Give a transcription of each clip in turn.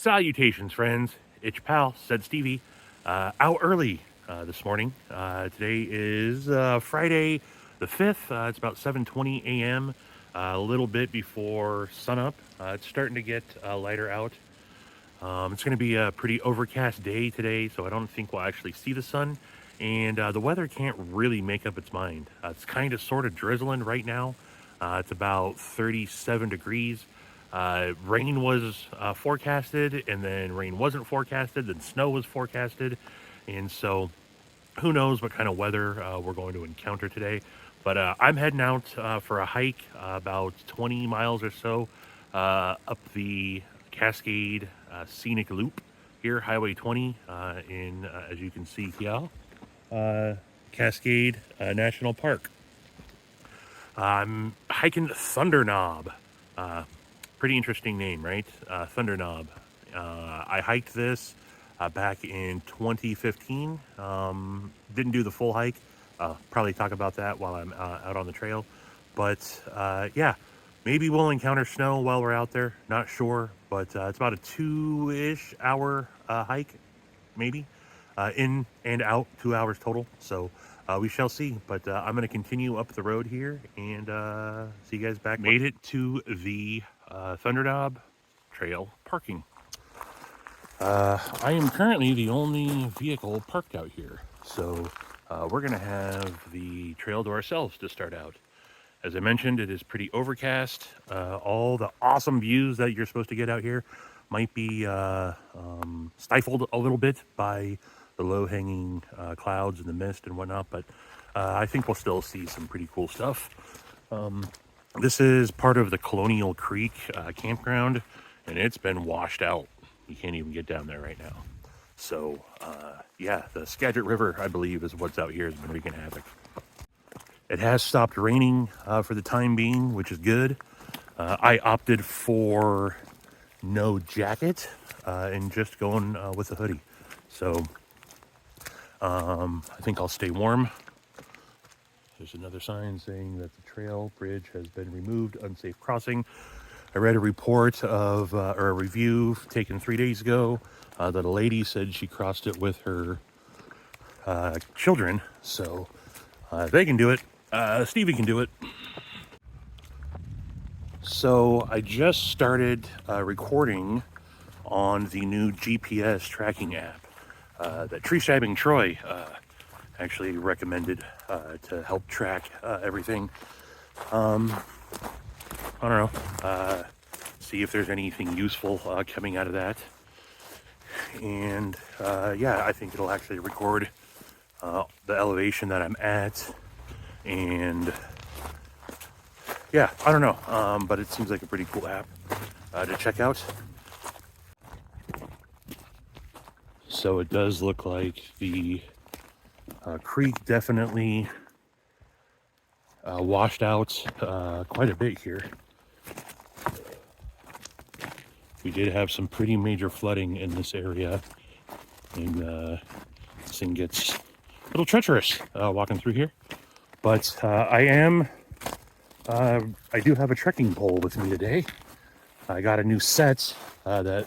Salutations, friends. It's your pal, said Stevie. Out early this morning. Today is Friday the 5th. It's about 7:20 a.m., a little bit before sunup. It's starting to get lighter out. It's going to be a pretty overcast day today, so I don't think we'll actually see the sun. And the weather can't really make up its mind. It's kind of sort of drizzling right now. It's about 37 degrees. Rain was forecasted, and then rain wasn't forecasted, then snow was forecasted. And so who knows what kind of weather we're going to encounter today. But I'm heading out for a hike about 20 miles or so up the Cascade Scenic Loop here, Highway 20 in, as you can see here, Cascade National Park. I'm hiking Thunder Knob. Pretty interesting name, right? Thunder Knob. I hiked this back in 2015. Didn't do the full hike. Probably talk about that while I'm out on the trail. But yeah, maybe we'll encounter snow while we're out there. Not sure, but it's about a 2-ish hour hike, maybe. In and out, 2 hours total. So we shall see. But I'm going to continue up the road here and see you guys back. Made it to the Thunder Knob Trail parking. I am currently the only vehicle parked out here. So we're going to have the trail to ourselves to start out. As I mentioned, it is pretty overcast. All the awesome views that you're supposed to get out here might be stifled a little bit by the low-hanging clouds and the mist and whatnot, but I think we'll still see some pretty cool stuff. This is part of the Colonial Creek campground, and it's been washed out. You can't even get down there right now. So, yeah, the Skagit River, I believe, is what's out here, has been wreaking havoc. It has stopped raining for the time being, which is good. I opted for no jacket and just going with a hoodie. So, I think I'll stay warm. There's another sign saying that the trail bridge has been removed, unsafe crossing. I read a report of, or a review taken 3 days ago that a lady said she crossed it with her children. So they can do it. Stevie can do it. So I just started recording on the new GPS tracking app that Tree Stabbing Troy actually recommended to help track everything. I don't know, see if there's anything useful coming out of that. And yeah, I think it'll actually record the elevation that I'm at. And yeah, I don't know, but it seems like a pretty cool app to check out. So it does look like the creek definitely washed out quite a bit here. We did have some pretty major flooding in this area, and this thing gets a little treacherous walking through here. But I do have a trekking pole with me today. I got a new set that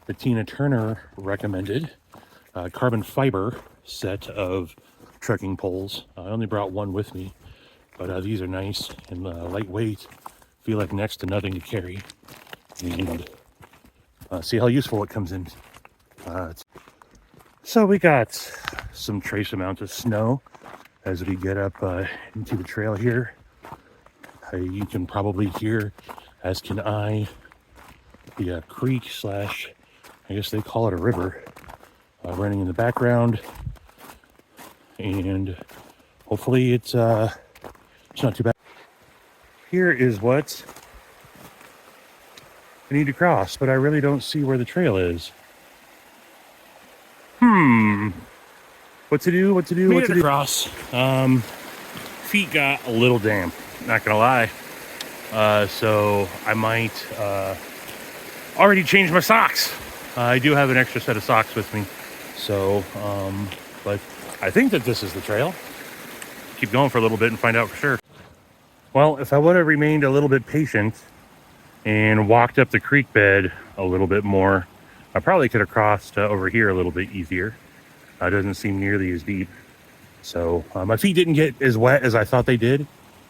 the Tina Turner recommended, carbon fiber set of trekking poles. I only brought one with me, but these are nice and lightweight. Feel like next to nothing to carry. And see how useful it comes in. So we got some trace amounts of snow as we get up into the trail here. You can probably hear, as can I, the creek slash, I guess they call it a river, running in the background. And hopefully it's not too bad. Here is what I need to cross, but I really don't see where the trail is. What to do? Cross. Feet got a little damp, not gonna lie. So I might already change my socks. I do have an extra set of socks with me. So, but I think that this is the trail. Keep going for a little bit and find out for sure. Well, if I would have remained a little bit patient and walked up the creek bed a little bit more, I probably could have crossed over here a little bit easier. It doesn't seem nearly as deep. So my feet didn't get as wet as I thought they did.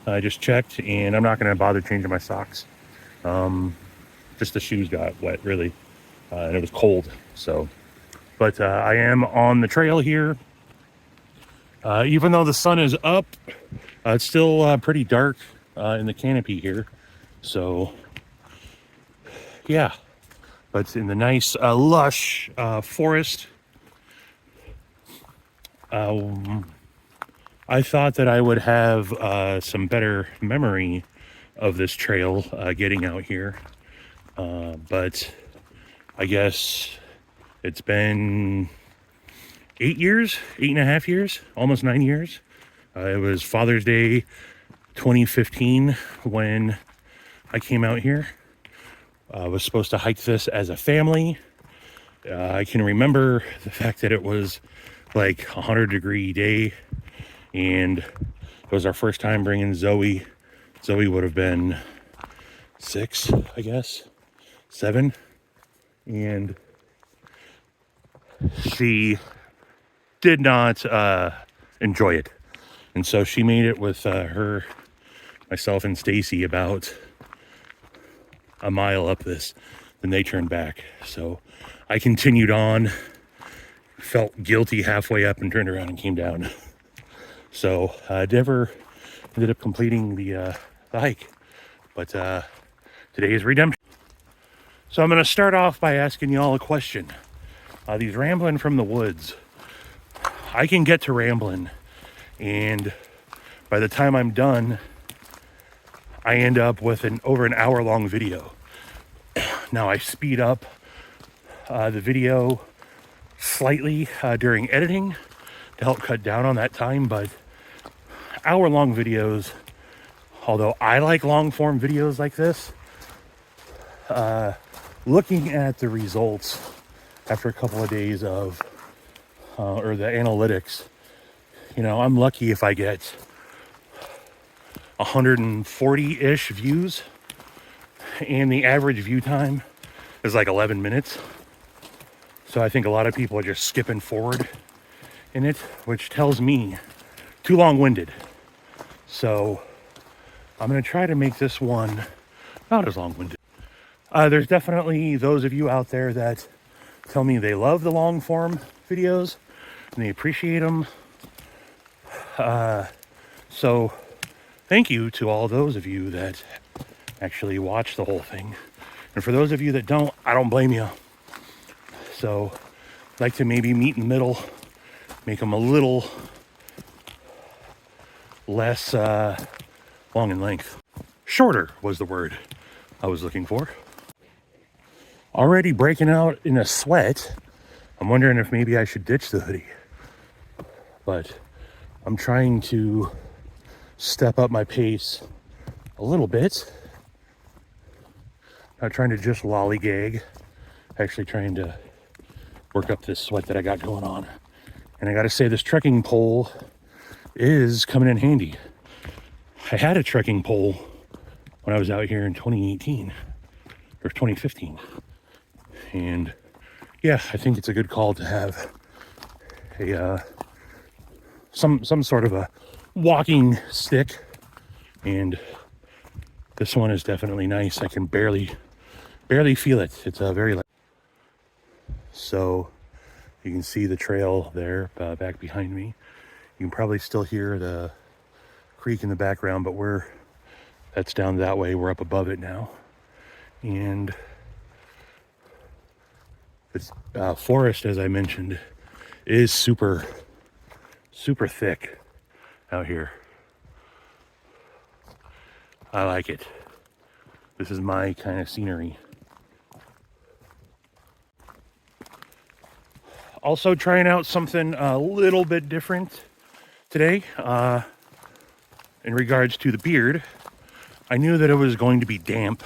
I just checked, and I'm not going to bother changing my socks. Just the shoes got wet, really, and it was cold. So, but I am on the trail here. Even though the sun is up, it's still pretty dark in the canopy here. So, yeah, but in the nice lush forest. I thought that I would have some better memory of this trail getting out here, but I guess it's been 8.5 years, almost 9 years. It was Father's Day 2015 when I came out here. I was supposed to hike this as a family. I can remember the fact that it was like 100-degree day, and it was our first time bringing Zoe. Zoe would have been 6, I guess, 7, and she did not enjoy it. And so she made it with myself and Stacy about a mile up this, then they turned back. So I continued on, felt guilty halfway up, and turned around and came down. So I never ended up completing the hike, but today is redemption. So I'm going to start off by asking y'all a question. These Ramblin from the woods, I can get to Ramblin, and by the time I'm done, I end up with over an hour-long video. Now I speed up the video slightly during editing to help cut down on that time, but hour-long videos, although I like long-form videos like this, looking at the results after a couple of days of, or the analytics, you know, I'm lucky if I get 140-ish views, and the average view time is like 11 minutes. So I think a lot of people are just skipping forward in it, which tells me too long-winded. So I'm going to try to make this one not as long-winded. There's definitely those of you out there that tell me they love the long-form videos and they appreciate them. So thank you to all those of you that actually watch the whole thing. And for those of you that don't, I don't blame you. So I'd like to maybe meet in the middle, make them a little less long in length. Shorter was the word I was looking for. Already breaking out in a sweat. I'm wondering if maybe I should ditch the hoodie. But I'm trying to step up my pace a little bit. Not trying to just lollygag. Actually trying to work up this sweat that I got going on. And I gotta say, this trekking pole is coming in handy. I had a trekking pole when I was out here in 2018 or 2015. And yeah, I think it's a good call to have a some sort of a walking stick, and this one is definitely nice. I can barely feel it. It's very light. So you can see the trail there back behind me. You can probably still hear the creek in the background, but that's down that way. We're up above it now, and this forest, as I mentioned, is super thick out here. I like it. This is my kind of scenery. Also trying out something a little bit different today in regards to the beard. I knew that it was going to be damp,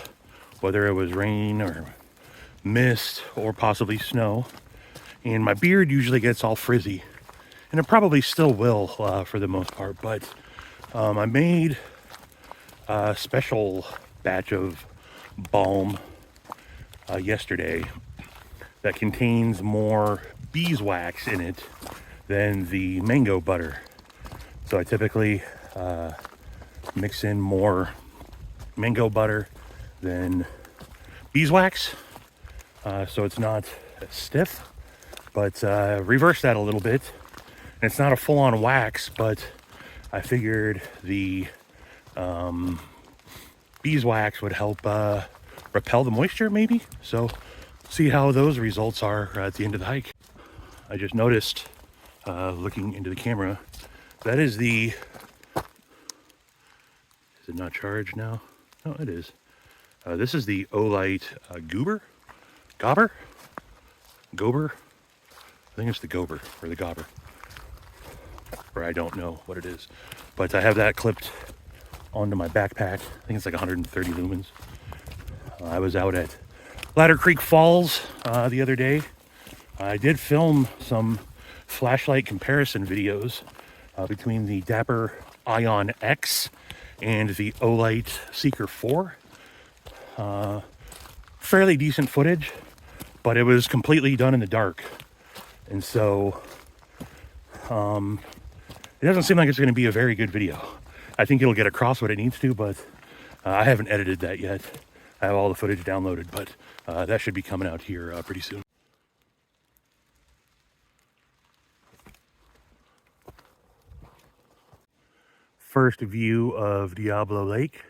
whether it was rain or mist or possibly snow, and my beard usually gets all frizzy, and it probably still will for the most part, but I made a special batch of balm yesterday that contains more beeswax in it than the mango butter. So I typically mix in more mango butter than beeswax, so it's not stiff, but reverse that a little bit. And it's not a full-on wax, but I figured the beeswax would help repel the moisture, maybe. So see how those results are at the end of the hike. I just noticed, looking into the camera, that is the, is it not charged now? No, it is. This is the Olight Gober? I think it's the Gober or the Gobber. Or I don't know what it is. But I have that clipped onto my backpack. I think it's like 130 lumens. I was out at Ladder Creek Falls the other day. I did film some flashlight comparison videos between the Dapper Ion X and the Olight Seeker 4. Fairly decent footage, but it was completely done in the dark. And so it doesn't seem like it's going to be a very good video. I think it'll get across what it needs to, but I haven't edited that yet. I have all the footage downloaded, but that should be coming out here pretty soon. First view of Diablo Lake.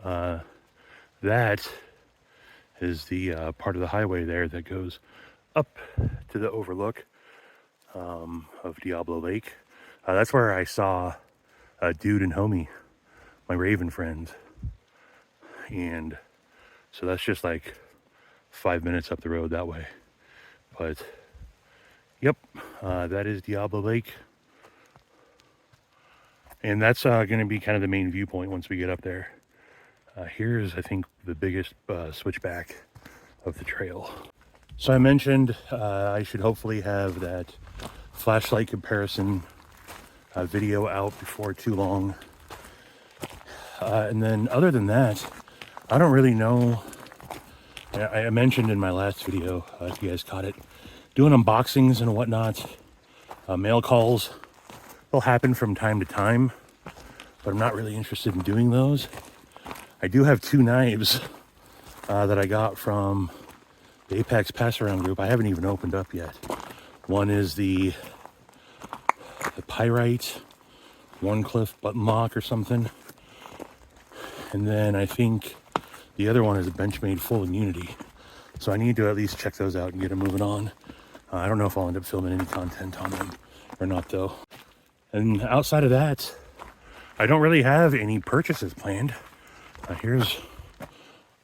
That is the part of the highway there that goes up to the overlook of Diablo Lake. That's where I saw Dude and Homie, my Raven friends. And so that's just like 5 minutes up the road that way. But yep, that is Diablo Lake. And that's going to be kind of the main viewpoint once we get up there. Here's, I think, the biggest switchback of the trail. So I mentioned I should hopefully have that flashlight comparison video out before too long. And then other than that, I don't really know. I mentioned in my last video, if you guys caught it, doing unboxings and whatnot, mail calls. They'll happen from time to time, but I'm not really interested in doing those. I do have 2 knives that I got from the Apex Pass Around group. I haven't even opened up yet. One is the Pyrite Warncliffe button lock or something. And then I think the other one is a Benchmade Full Immunity. So I need to at least check those out and get them moving on. I don't know if I'll end up filming any content on them or not though. And outside of that, I don't really have any purchases planned. Here's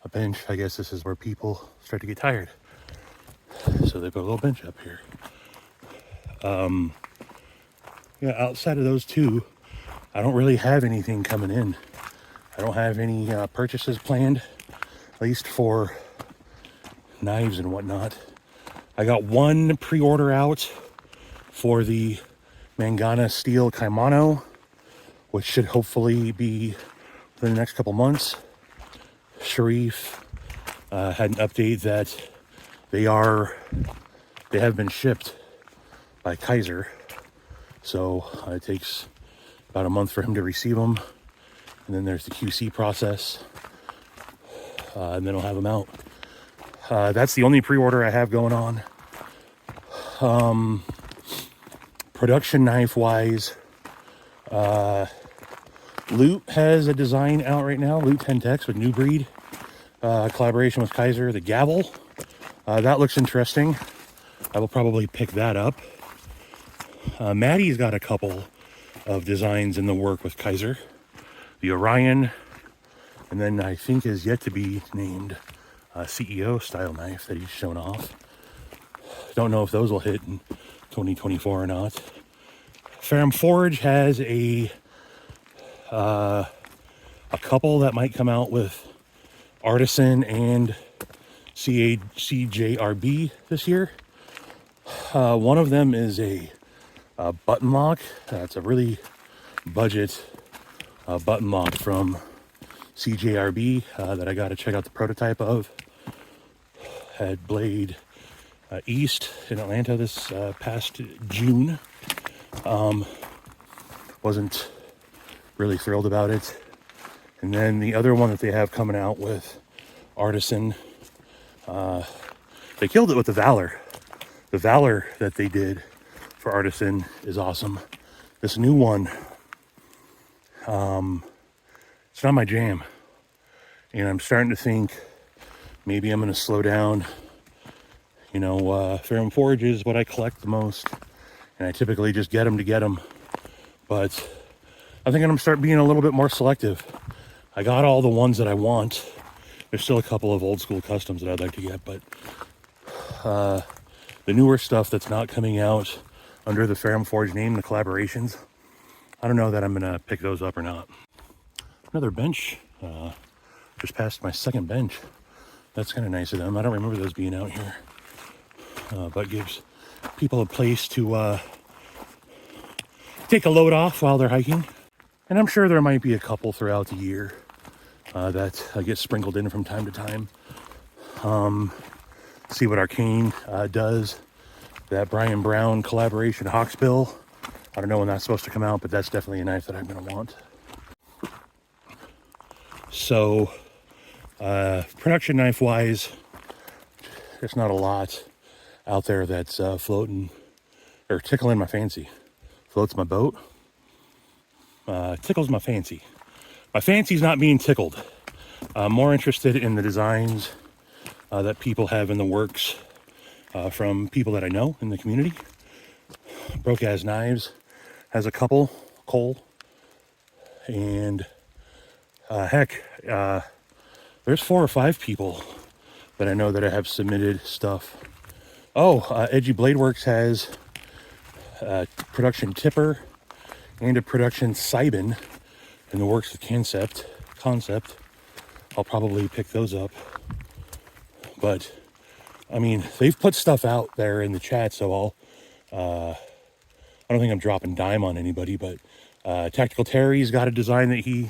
a bench. I guess this is where people start to get tired. So they put a little bench up here. Yeah, outside of those two, I don't really have anything coming in. I don't have any purchases planned, at least for knives and whatnot. I got one pre-order out for the Mangana Steel Kaimano, which should hopefully be within the next couple months. Sharif had an update that they have been shipped by Kaiser. So it takes about a month for him to receive them. And then there's the QC process. And then I'll have them out. That's the only pre-order I have going on. Production knife wise, Loot has a design out right now. Loot 10 Tex with New Breed. Collaboration with Kaiser, the gavel. That looks interesting. I will probably pick that up. Maddie's got a couple of designs in the work with Kaiser. The Orion, and then I think is yet to be named CEO style knife that he's shown off. Don't know if those will hit in 2024 or not. Ferrum Forge has a couple that might come out with Artisan and CJRB this year. One of them is a button lock. It's a really budget button lock from CJRB that I got to check out the prototype of. Had blade east in Atlanta this past June. Wasn't really thrilled about it. And then the other one that they have coming out with Artisan, they killed it with the Valor. The Valor that they did for Artisan is awesome. This new one, it's not my jam. And I'm starting to think maybe I'm going to slow down. You know, Ferrum Forge is what I collect the most. And I typically just get them to get them. But I think I'm going to start being a little bit more selective. I got all the ones that I want. There's still a couple of old school customs that I'd like to get. But the newer stuff that's not coming out under the Ferrum Forge name, the collaborations, I don't know that I'm going to pick those up or not. Another bench. Just passed my second bench. That's kind of nice of them. I don't remember those being out here. But gives people a place to take a load off while they're hiking. And I'm sure there might be a couple throughout the year that get sprinkled in from time to time. See what Arcane does. That Brian Brown collaboration, Hawksbill. I don't know when that's supposed to come out, but that's definitely a knife that I'm going to want. So, production knife wise, there's not a lot out there that's floating or tickling my fancy. Floats my boat, tickles my fancy. My fancy's not being tickled. I'm more interested in the designs that people have in the works from people that I know in the community. Broke Ass Knives has a couple, Cole, and heck, there's 4 or 5 people that I know that have submitted stuff. Edgy Blade Works has a production tipper and a production Sibin in the works of concept. I'll probably pick those up. But I mean, they've put stuff out there in the chat, so I don't think I'm dropping dime on anybody, but Tactical Terry's got a design that he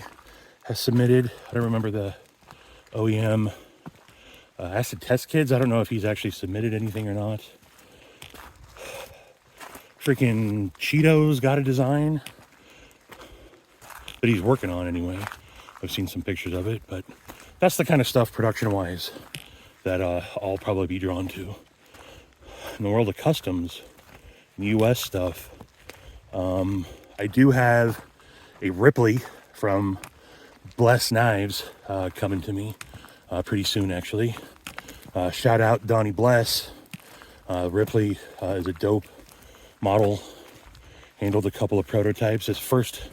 has submitted. I don't remember the OEM. Acid Test Kids, I don't know if he's actually submitted anything or not. Freaking Cheeto's got a design that he's working on anyway. I've seen some pictures of it, but that's the kind of stuff production-wise that I'll probably be drawn to. In the world of customs, US stuff, I do have a Ripley from Bless Knives coming to me pretty soon, actually. Shout out Donnie Bless. Ripley is a dope model. Handled a couple of prototypes. His first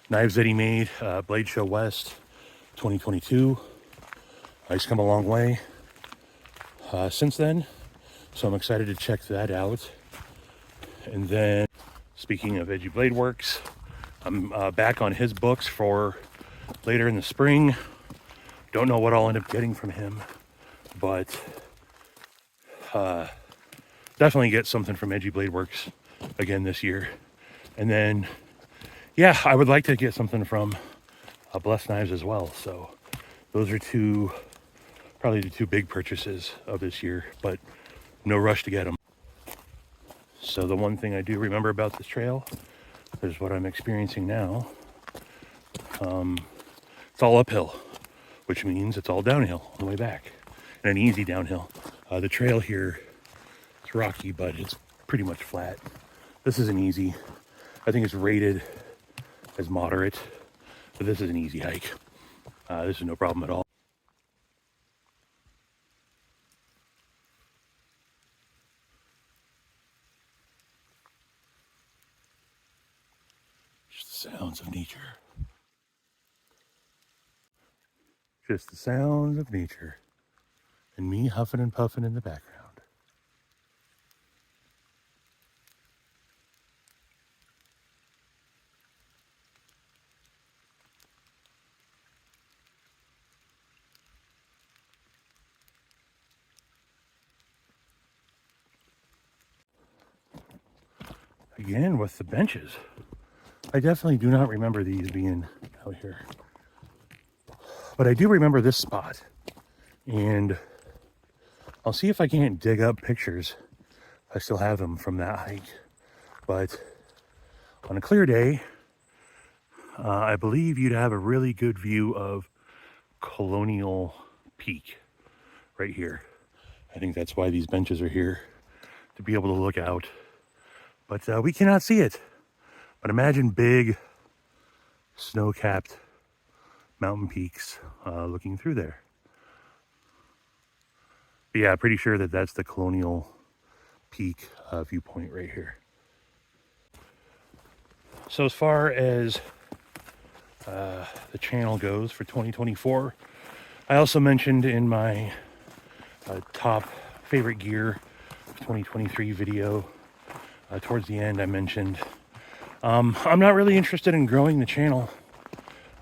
knives that he made, Blade Show West 2022. He's come a long way since then, so I'm excited to check that out. And then, speaking of Edgy Blade Works, I'm back on his books for later in the spring. Don't know what I'll end up getting from him, but definitely get something from Edgy Blade Works again this year. And then, yeah, I would like to get something from Blessed Knives as well. So those are probably the 2 big purchases of this year, but no rush to get them. So the one thing I do remember about this trail is what I'm experiencing now. It's all uphill, which means it's all downhill on the way back, and an easy downhill. The trail here, it's rocky, but it's pretty much flat. This is an easy. I think it's rated as moderate, but this is an easy hike. This is no problem at all. Just the sounds of nature. Just the sounds of nature. And me huffing and puffing in the background. Again, with the benches. I definitely do not remember these being out here. But I do remember this spot. And I'll see if I can't dig up pictures. I still have them from that hike. But on a clear day, I believe you'd have a really good view of Colonial Peak right here. I think that's why these benches are here, to be able to look out. But we cannot see it. But imagine big snow-capped mountain peaks looking through there. But yeah, pretty sure that that's the Colonial Peak viewpoint right here. So as far as the channel goes for 2024, I also mentioned in my top favorite gear of 2023 video, towards the end I mentioned I'm not really interested in growing the channel,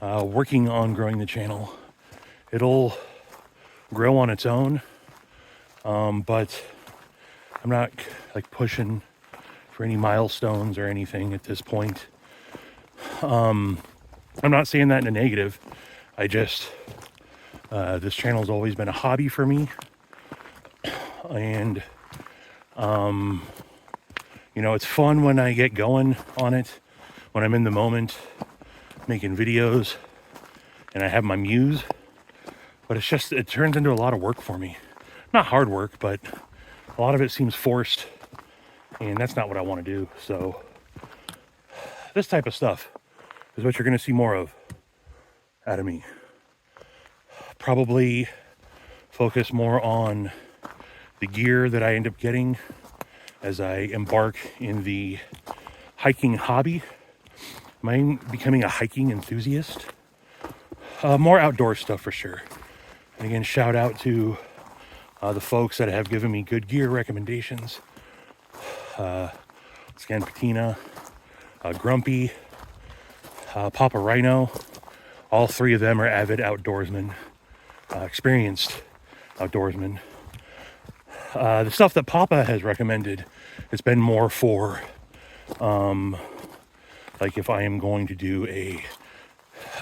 working on growing the channel. It'll grow on its own, but I'm not like pushing for any milestones or anything at this point. I'm not saying that in a negative. I just, this channel's always been a hobby for me. And, you know, it's fun when I get going on it, when I'm in the moment making videos and I have my muse. But it's just, it turns into a lot of work for me. Not hard work, but a lot of it seems forced. And that's not what I want to do. So this type of stuff is what you're going to see more of out of me. Probably focus more on the gear that I end up getting as I embark in the hiking hobby. I'm becoming a hiking enthusiast. More outdoor stuff for sure. And again, shout out to the folks that have given me good gear recommendations. Scan Patina, Grumpy, Papa Rhino. All three of them are avid outdoorsmen, experienced outdoorsmen. The stuff that Papa has recommended has been more for, like if I am going to do a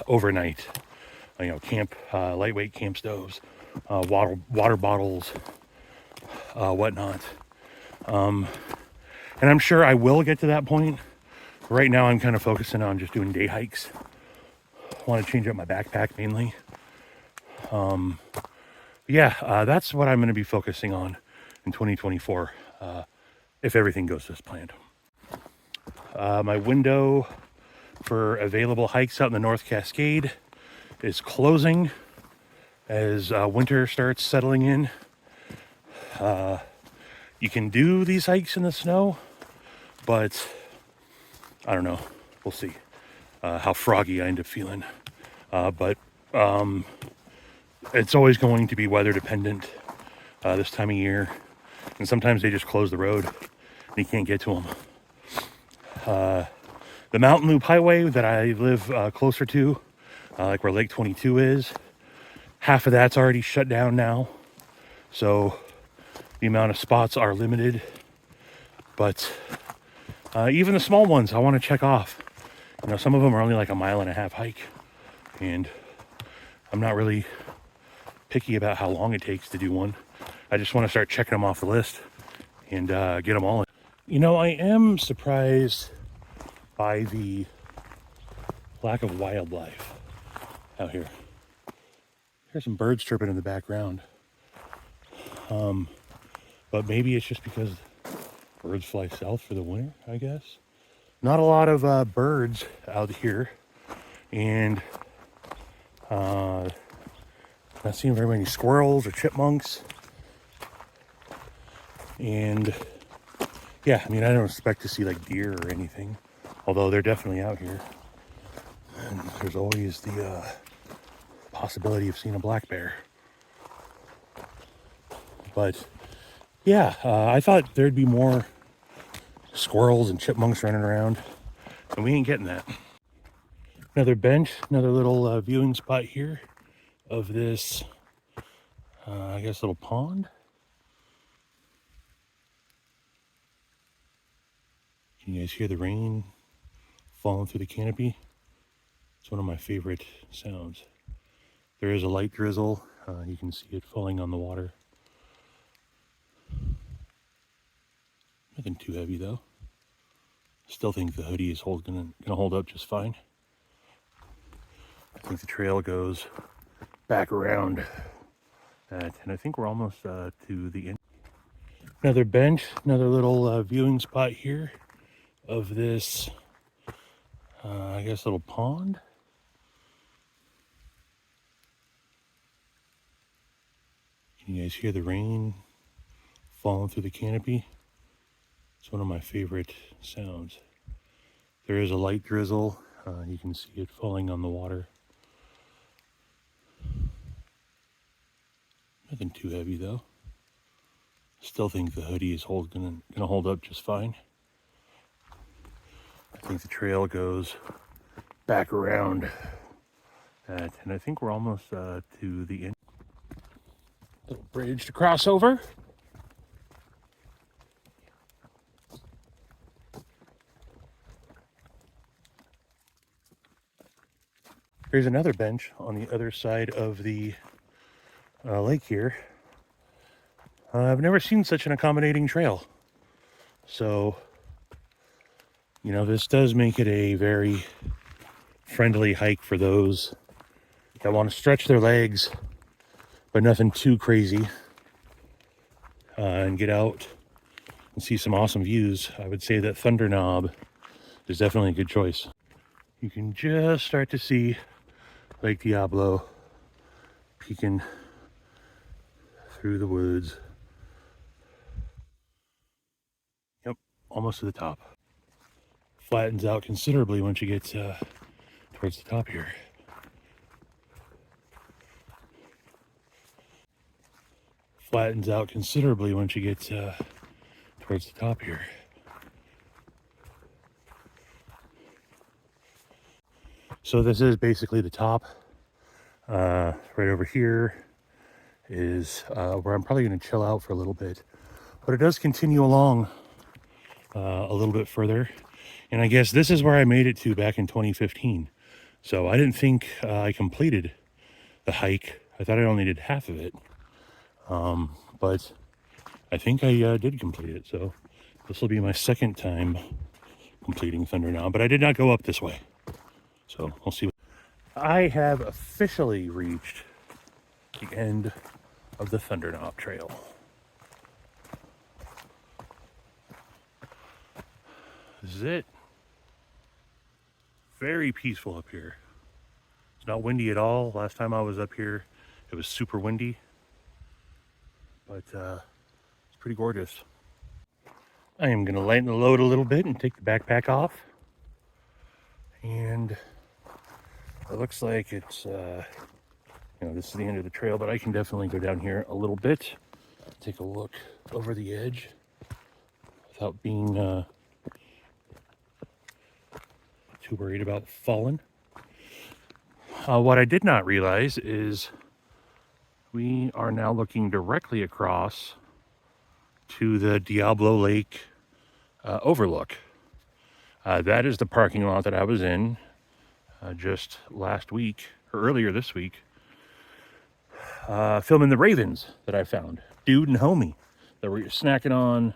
overnight, you know, camp, lightweight camp stoves, water bottles, whatnot. And I'm sure I will get to that point. Right now I'm kind of focusing on just doing day hikes. I want to change up my backpack mainly. That's what I'm going to be focusing on in 2024, if everything goes as planned. My window for available hikes out in the North Cascade is closing as winter starts settling in. You can do these hikes in the snow, but I don't know. We'll see how froggy I end up feeling. But it's always going to be weather dependent this time of year. And sometimes they just close the road and you can't get to them. The Mountain Loop Highway that I live closer to, like where Lake 22 is, half of that's already shut down now. So the amount of spots are limited. But even the small ones I want to check off. You know, some of them are only like 1.5 mile hike. And I'm not really picky about how long it takes to do one. I just want to start checking them off the list and get them all in. You know, I am surprised by the lack of wildlife out here. There's some birds chirping in the background. But maybe it's just because birds fly south for the winter, I guess. Not a lot of birds out here. And not seeing very many squirrels or chipmunks. And yeah, I mean, I don't expect to see like deer or anything, although they're definitely out here. And there's always the possibility of seeing a black bear. But yeah, I thought there'd be more squirrels and chipmunks running around, and we ain't getting that. Another bench, another little viewing spot here of this, I guess, little pond. Can you guys hear the rain falling through the canopy? It's one of my favorite sounds. There is a light drizzle. You can see it falling on the water. Nothing too heavy though. Still think the hoodie is gonna hold up just fine. I think the trail goes back around that, and I think we're almost to the end. Another bench, another little viewing spot here of this, I guess, little pond. Can you guys hear the rain falling through the canopy? It's one of my favorite sounds. There is a light drizzle. You can see it falling on the water. Nothing too heavy though. Still think the hoodie is gonna hold up just fine. I think the trail goes back around that, and I think we're almost to the end. Little bridge to cross over. Here's another bench on the other side of the lake here. I've never seen such an accommodating trail. So, you know, this does make it a very friendly hike for those that want to stretch their legs, but nothing too crazy, and get out and see some awesome views. I would say that Thunder Knob is definitely a good choice. You can just start to see Lake Diablo peeking through the woods. Yep, almost to the top. Flattens out considerably once you get towards the top here. Flattens out considerably once you get towards the top here. So this is basically the top. Right over here is where I'm probably going to chill out for a little bit. But it does continue along a little bit further. And I guess this is where I made it to back in 2015. So I didn't think I completed the hike. I thought I only did half of it. But I think I did complete it. So this will be my second time completing Thunder Knob. But I did not go up this way. So we'll see. I have officially reached the end of the Thunder Knob Trail. This is it. Very peaceful up here. It's not windy at all. Last time I was up here, it was super windy. But it's pretty gorgeous. I am going to lighten the load a little bit and take the backpack off. And it looks like it's, this is the end of the trail, but I can definitely go down here a little bit. Take a look over the edge without being too worried about falling. What I did not realize is we are now looking directly across to the Diablo Lake overlook. That is the parking lot that I was in just last week, or earlier this week, filming the ravens that I found. Dude and homie that were snacking on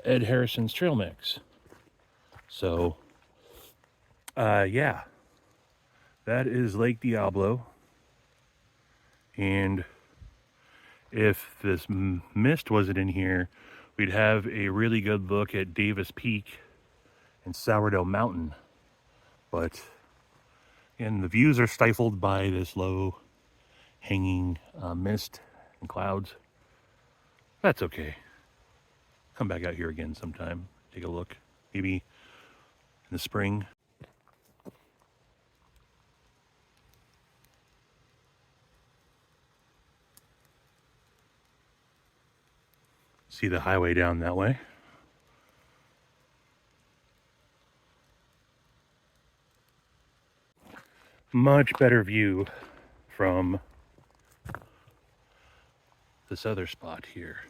Ed Harrison's trail mix. So, yeah, that is Lake Diablo. And if this mist wasn't in here, we'd have a really good look at Davis Peak and Sourdough Mountain. But, and the views are stifled by this low hanging mist and clouds. That's okay. Come back out here again sometime. Take a look. Maybe in the spring. See the highway down that way. Much better view from this other spot here.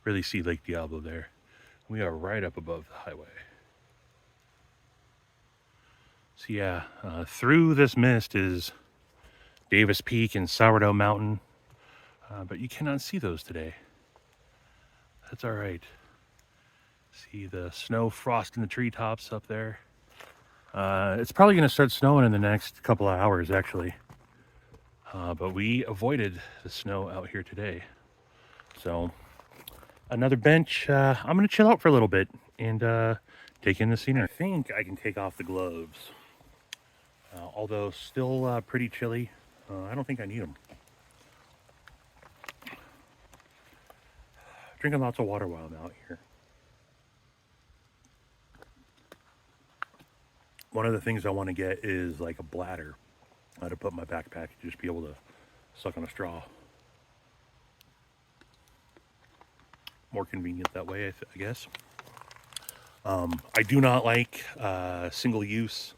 Really see Lake Diablo there. We are right up above the highway. So yeah, through this mist is Davis Peak and Sourdough Mountain, but you cannot see those today. that's all right. See the snow frosting the treetops up there. It's probably going to start snowing in the next couple of hours, actually. But we avoided the snow out here today. So, another bench. I'm going to chill out for a little bit and take in the scenery. I think I can take off the gloves. Although still pretty chilly. I don't think I need them. Drinking lots of water while I'm out here. One of the things I want to get is like a bladder to put in my backpack, just be able to suck on a straw. More convenient that way, I guess. I do not like single-use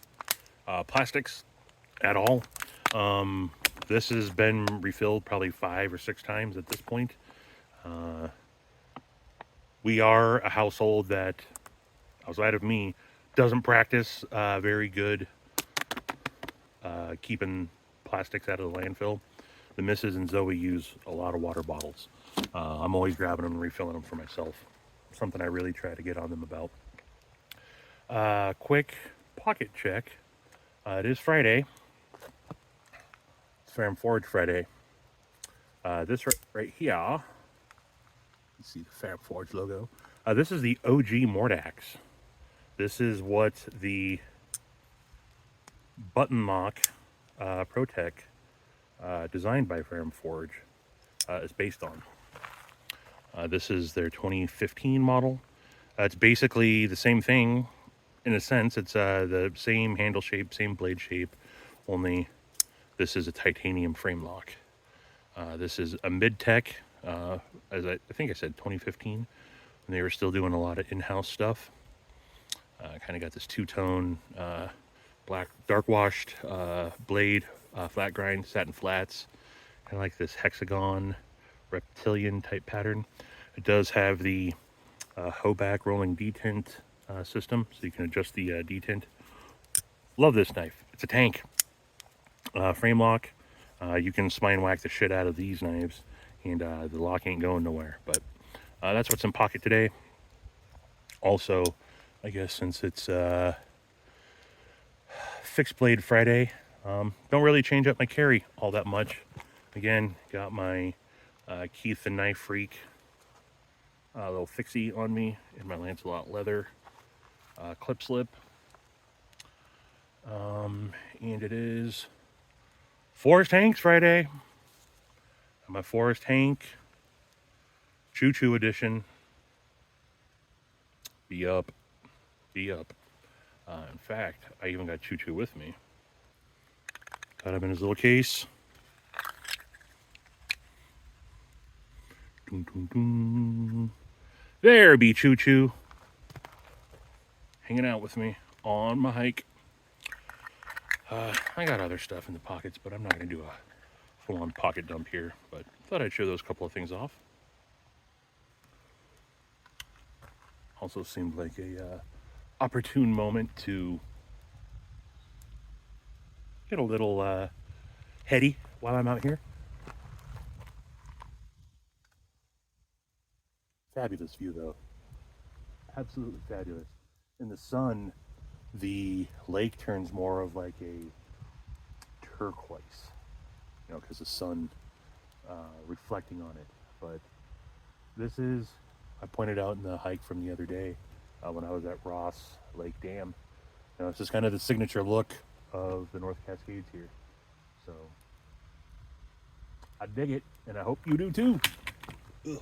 plastics at all. This has been refilled probably 5 or 6 times at this point. We are a household that, outside of me, doesn't practice very good keeping plastics out of the landfill. The missus and Zoe use a lot of water bottles. I'm always grabbing them and refilling them for myself. Something I really try to get on them about. Quick pocket check. It is Friday. It's Farm Forage Friday. This right here, you see the Farm Forage logo. This is the OG Mordax. This is what the button lock ProTech designed by Farm Forge is based on. This is their 2015 model. It's basically the same thing in a sense. It's the same handle shape, same blade shape, only this is a titanium frame lock. This is a mid-tech, as I think I said 2015, and they were still doing a lot of in-house stuff. Kind of got this two-tone black dark washed blade, flat grind, satin flats, kind of like this hexagon reptilian type pattern. It does have the Hoback rolling detint system, so you can adjust the detint. Love this knife. It's a tank. Frame lock. You can spine whack the shit out of these knives, and the lock ain't going nowhere. But that's what's in pocket today. Also, I guess since it's fixed blade Friday, don't really change up my carry all that much. Again, got my Keith the Knife Freak little fixie on me in my Lancelot leather clip slip. And it is Forest Hanks Friday. My Forest Hank Choo Choo edition. BeUp. In fact, I even got Choo Choo with me. Got him in his little case. Dun, dun, dun. There be Choo Choo. Hanging out with me on my hike. I got other stuff in the pockets, but I'm not going to do a full-on pocket dump here. But thought I'd show those couple of things off. Also seemed like a opportune moment to get a little heady while I'm out here. Fabulous view, though. Absolutely fabulous. In the sun, the lake turns more of like a turquoise, you know, because the sun reflecting on it. But this is, I pointed out in the hike from the other day when I was at Ross Lake Dam. You know, it's just kind of the signature look of the North Cascades here. So I dig it, and I hope you do too. Ugh.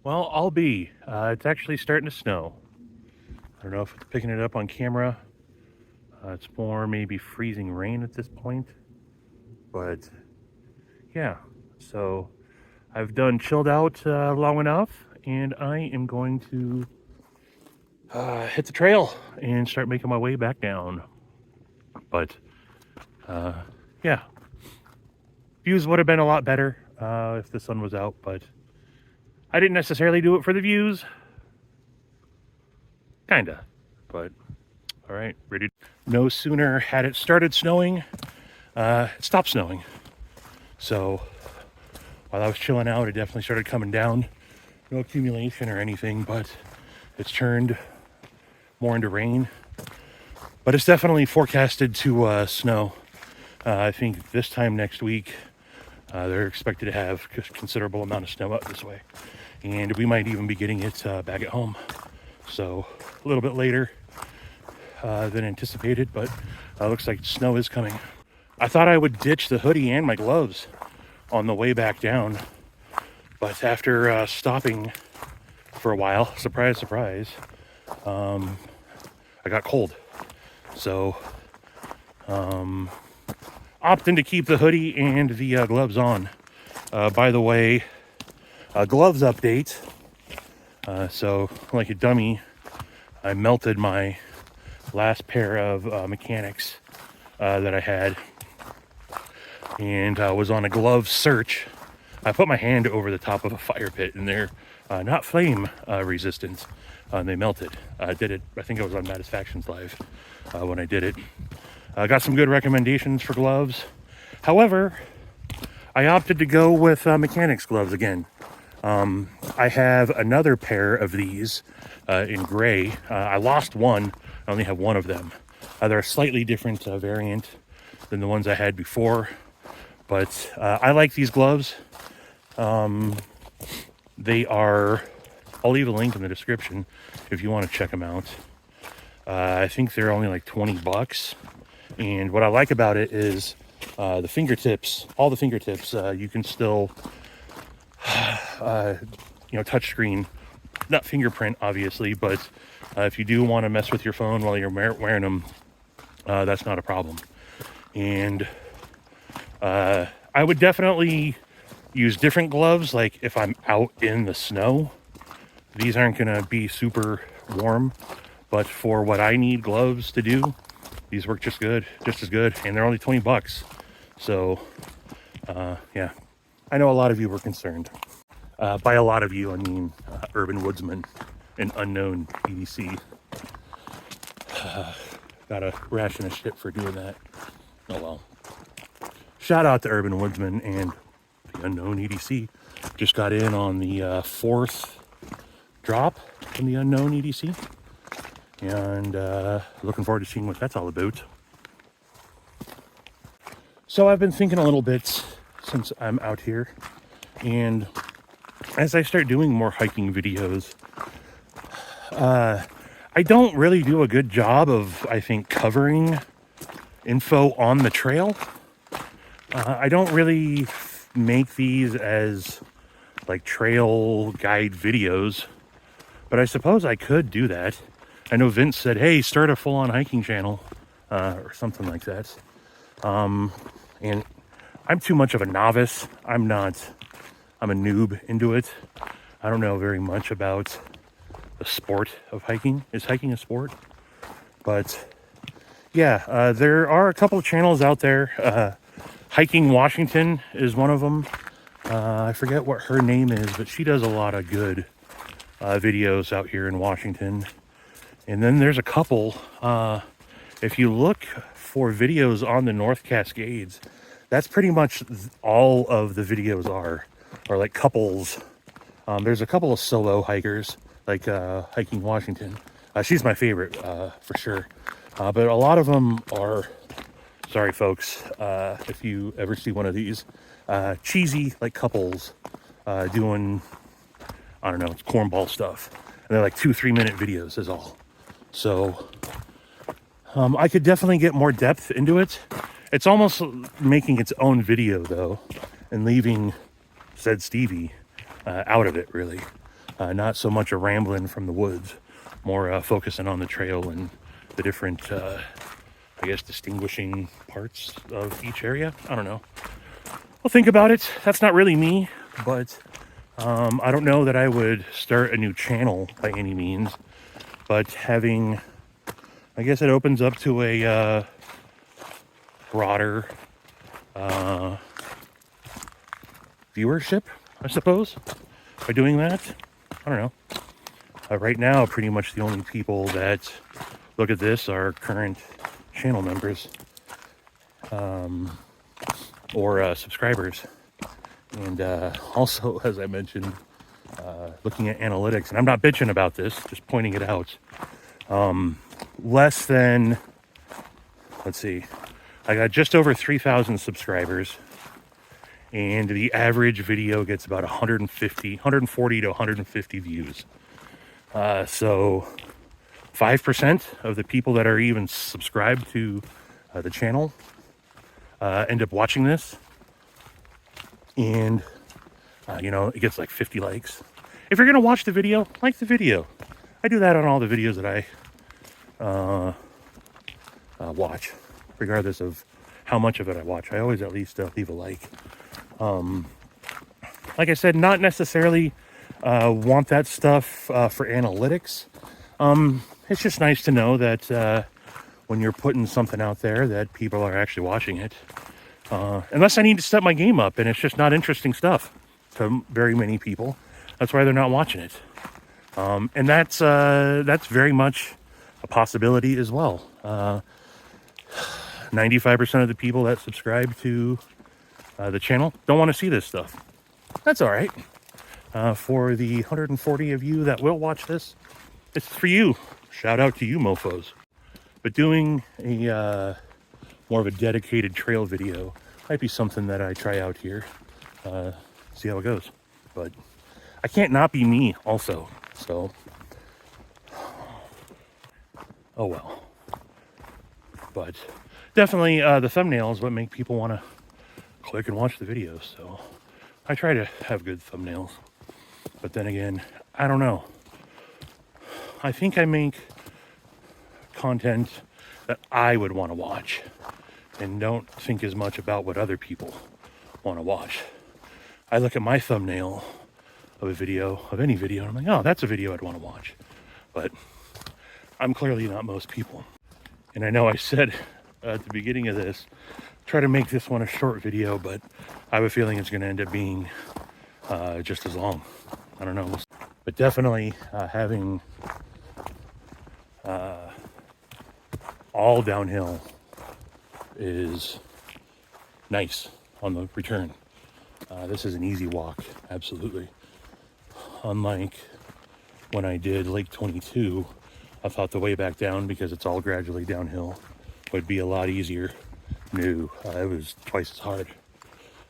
Well, I'll be. It's actually starting to snow. I don't know if it's picking it up on camera. It's more maybe freezing rain at this point. But yeah, so I've done chilled out long enough, and I am going to hit the trail and start making my way back down. But yeah, views would have been a lot better if the sun was out, but I didn't necessarily do it for the views. Kinda. But, alright, ready. No sooner had it started snowing, it stopped snowing. So, while I was chilling out, it definitely started coming down. No accumulation or anything, but it's turned more into rain. But it's definitely forecasted to snow. I think this time next week, they're expected to have a considerable amount of snow up this way. And we might even be getting it back at home. So a little bit later than anticipated, but looks like snow is coming. I thought I would ditch the hoodie and my gloves on the way back down. But after stopping for a while, surprise, surprise, I got cold. So opting to keep the hoodie and the gloves on. By the way, gloves update. So like a dummy, I melted my last pair of mechanics that I had, and was on a glove search. I put my hand over the top of a fire pit, and they're not flame resistant. They melted. I did it, I think it was on Satisfactions Live when I did it. I got some good recommendations for gloves. However, I opted to go with mechanics gloves again. I have another pair of these in gray. I lost one. I only have one of them. They're a slightly different variant than the ones I had before. But I like these gloves. They are... I'll leave a link in the description if you want to check them out. I think they're only like 20 bucks. And what I like about it is the fingertips, all the fingertips, you can still, touch screen, not fingerprint, obviously, but if you do want to mess with your phone while you're wearing them, that's not a problem. And I would definitely use different gloves, like if I'm out in the snow. These aren't going to be super warm, but for what I need gloves to do, these work just as good, and they're only 20 bucks. So, yeah, I know a lot of you were concerned. By a lot of you, I mean urban woodsman and unknown EDC. Got a ration of shit for doing that. Oh well. Shout out to urban woodsman and the unknown EDC. Just got in on the fourth drop from the unknown EDC, and looking forward to seeing what that's all about. So I've been thinking a little bit since I'm out here, and as I start doing more hiking videos, I don't really do a good job of, I think, covering info on the trail. I don't really make these as like trail guide videos, but I suppose I could do that. I know Vince said, hey, start a full-on hiking channel, or something like that. And I'm too much of a novice. I'm a noob into it. I don't know very much about the sport of hiking. Is hiking a sport? But yeah, there are a couple of channels out there. Hiking Washington is one of them. I forget what her name is, but she does a lot of good videos out here in Washington. And then there's a couple, if you look for videos on the North Cascades, that's pretty much all of the videos are like couples. There's a couple of solo hikers, like Hiking Washington. She's my favorite, for sure. But a lot of them are, sorry folks, if you ever see one of these, cheesy, like couples doing, I don't know, it's cornball stuff. And they're like 2-3 minute videos is all. So I could definitely get more depth into it. It's almost making its own video though, and leaving said Stevie out of it really. Not so much a rambling from the woods, more focusing on the trail and the different, I guess, distinguishing parts of each area. I don't know. Well, think about it. That's not really me, but I don't know that I would start a new channel by any means, but having, I guess it opens up to a broader viewership, I suppose. by doing that. I don't know. Right now, pretty much the only people that look at this are current channel members or subscribers. And also, as I mentioned, looking at analytics, and I'm not bitching about this, just pointing it out. Less than, let's see, I got just over 3,000 subscribers, and the average video gets about 140 to 150 views. So 5% of the people that are even subscribed to the channel end up watching this. And, it gets like 50 likes. If you're going to watch the video, like the video. I do that on all the videos that I watch, regardless of how much of it I watch. I always at least leave a like. Like I said, not necessarily want that stuff for analytics. It's just nice to know that when you're putting something out there that people are actually watching it. Unless I need to step my game up and it's just not interesting stuff to very many people. That's why they're not watching it. And that's very much a possibility as well. 95% of the people that subscribe to the channel don't want to see this stuff. That's all right. For the 140 of you that will watch this, it's for you. Shout out to you mofos. But doing a more of a dedicated trail video might be something that I try out here. See how it goes. But I can't not be me also. So, oh well. But definitely the thumbnail is what make people want to click and watch the video. So I try to have good thumbnails. But then again, I don't know. I think I make content that I would want to watch and don't think as much about what other people want to watch. I look at my thumbnail of a video, of any video, and I'm like, oh, that's a video I'd want to watch. But I'm clearly not most people. And I know I said at the beginning of this, try to make this one a short video, but I have a feeling it's going to end up being just as long. I don't know. But definitely having all downhill is nice on the return. This is an easy walk, absolutely. Unlike when I did Lake 22, I thought the way back down, because it's all gradually downhill, would be a lot easier. No, it was twice as hard.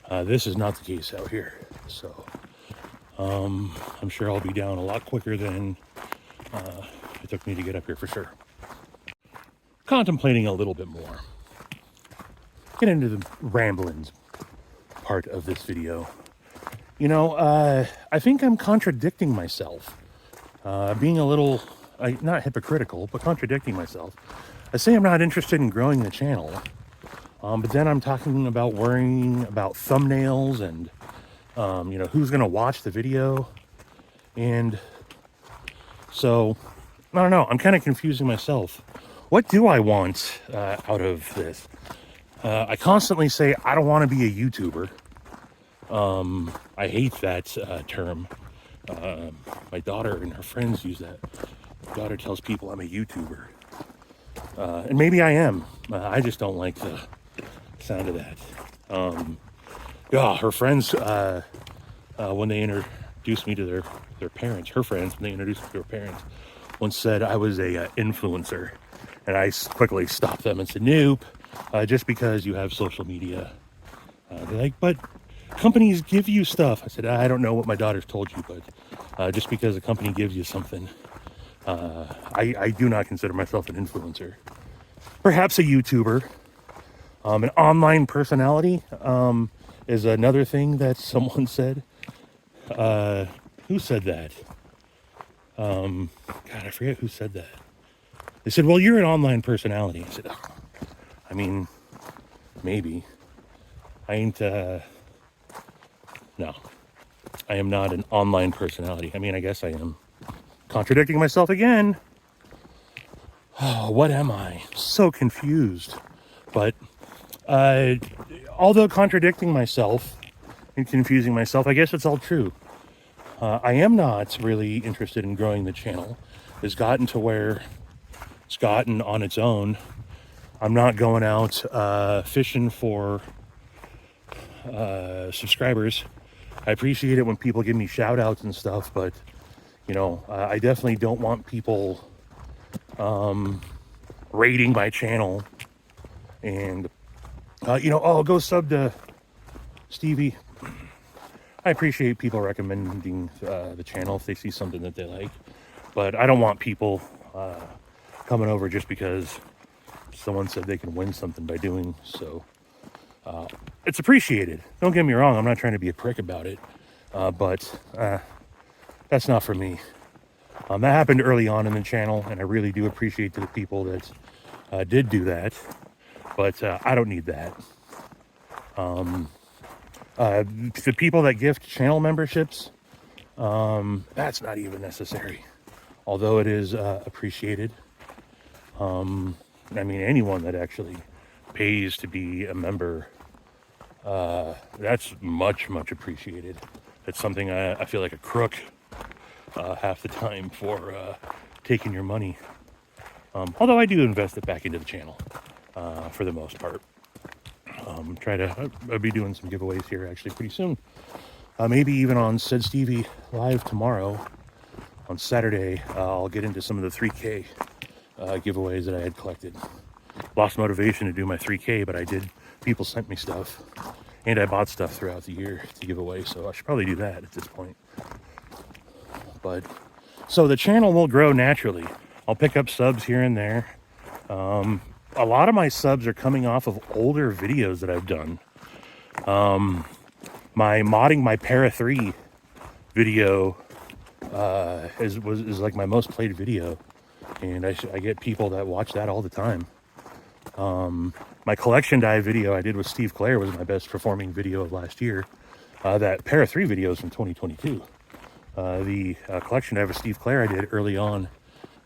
This is not the case out here, so I'm sure I'll be down a lot quicker than it took me to get up here for sure. Contemplating a little bit more. Get into the ramblins part of this video. I think I'm contradicting myself. Being a little, not hypocritical, but contradicting myself. I say I'm not interested in growing the channel. But then I'm talking about worrying about thumbnails and, who's going to watch the video. And so, I don't know. I'm kind of confusing myself. What do I want out of this? I constantly say I don't want to be a YouTuber. I hate that term. My daughter and her friends use that. My daughter tells people I'm a YouTuber. And maybe I am. I just don't like the sound of that. Her friends, when they introduced me to their parents, her friends, when they introduced me to her parents, once said I was a influencer. And I quickly stopped them and said, nope, just because you have social media. They're like, but companies give you stuff. I said, I don't know what my daughter's told you, but just because a company gives you something, I do not consider myself an influencer. Perhaps a YouTuber. An online personality is another thing that someone said. Who said that? God, I forget who said that. They said, well, you're an online personality. I said, oh, I mean, maybe. I ain't, no. I am not an online personality. I mean, I guess I am. Contradicting myself again. Oh, what am I? So confused. But, although contradicting myself and confusing myself, I guess it's all true. I am not really interested in growing the channel. It's gotten to where it's gotten on its own. I'm not going out fishing for subscribers. I appreciate it when people give me shout outs and stuff, but you know, I definitely don't want people rating my channel and you know, oh, go sub to Stevie. I appreciate people recommending the channel if they see something that they like, but I don't want people coming over just because someone said they can win something by doing so. It's appreciated. Don't get me wrong. I'm not trying to be a prick about it, but that's not for me. That happened early on in the channel, and I really do appreciate the people that did do that, but I don't need that. The people that gift channel memberships, that's not even necessary, although it is appreciated. I mean, anyone that actually pays to be a member, that's much appreciated. It's something I feel like a crook half the time for taking your money. Although I do invest it back into the channel for the most part. I'll be doing some giveaways here actually pretty soon. Maybe even on Said Stevie Live tomorrow. On Saturday, I'll get into some of the 3K giveaways that I had collected. Lost motivation to do my 3K, but I did. People sent me stuff, and I bought stuff throughout the year to give away, so I should probably do that at this point. But so the channel will grow naturally. I'll pick up subs here and there. A lot of my subs are coming off of older videos that I've done. My modding my Para 3 video is like my most played video, and I get people that watch that all the time. My collection dive video I did with Steve Clare was my best performing video of last year. That Para 3 video is from 2022. The collection dive with Steve Clare I did early on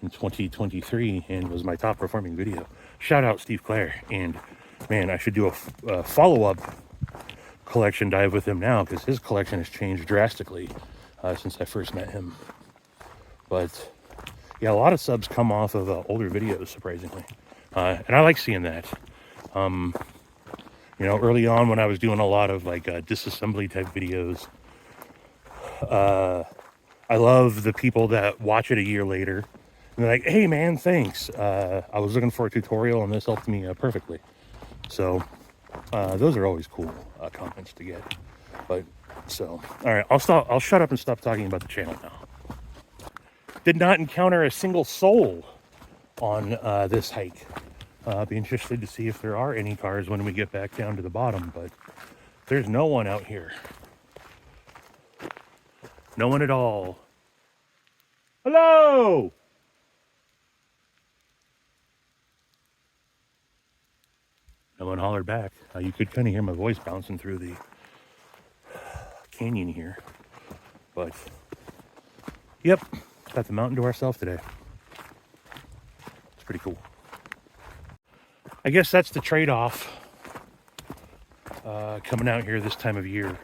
in 2023 and was my top performing video. Shout out Steve Clare. And man, I should do a follow-up collection dive with him now, because his collection has changed drastically since I first met him. But yeah, a lot of subs come off of older videos, surprisingly, and I like seeing that. You know, early on when I was doing a lot of like disassembly type videos, I love the people that watch it a year later and they're like, hey man, thanks, I was looking for a tutorial and this helped me perfectly. So those are always cool comments to get. But so, all right, I'll shut up and stop talking about the channel now. Did not encounter a single soul on this hike. Be interested to see if there are any cars when we get back down to the bottom, but there's no one out here. No one at all. Hello! No one hollered back. You could kind of hear my voice bouncing through the canyon here. But, yep, got the mountain to ourselves today. It's pretty cool. I guess that's the trade-off coming out here this time of year.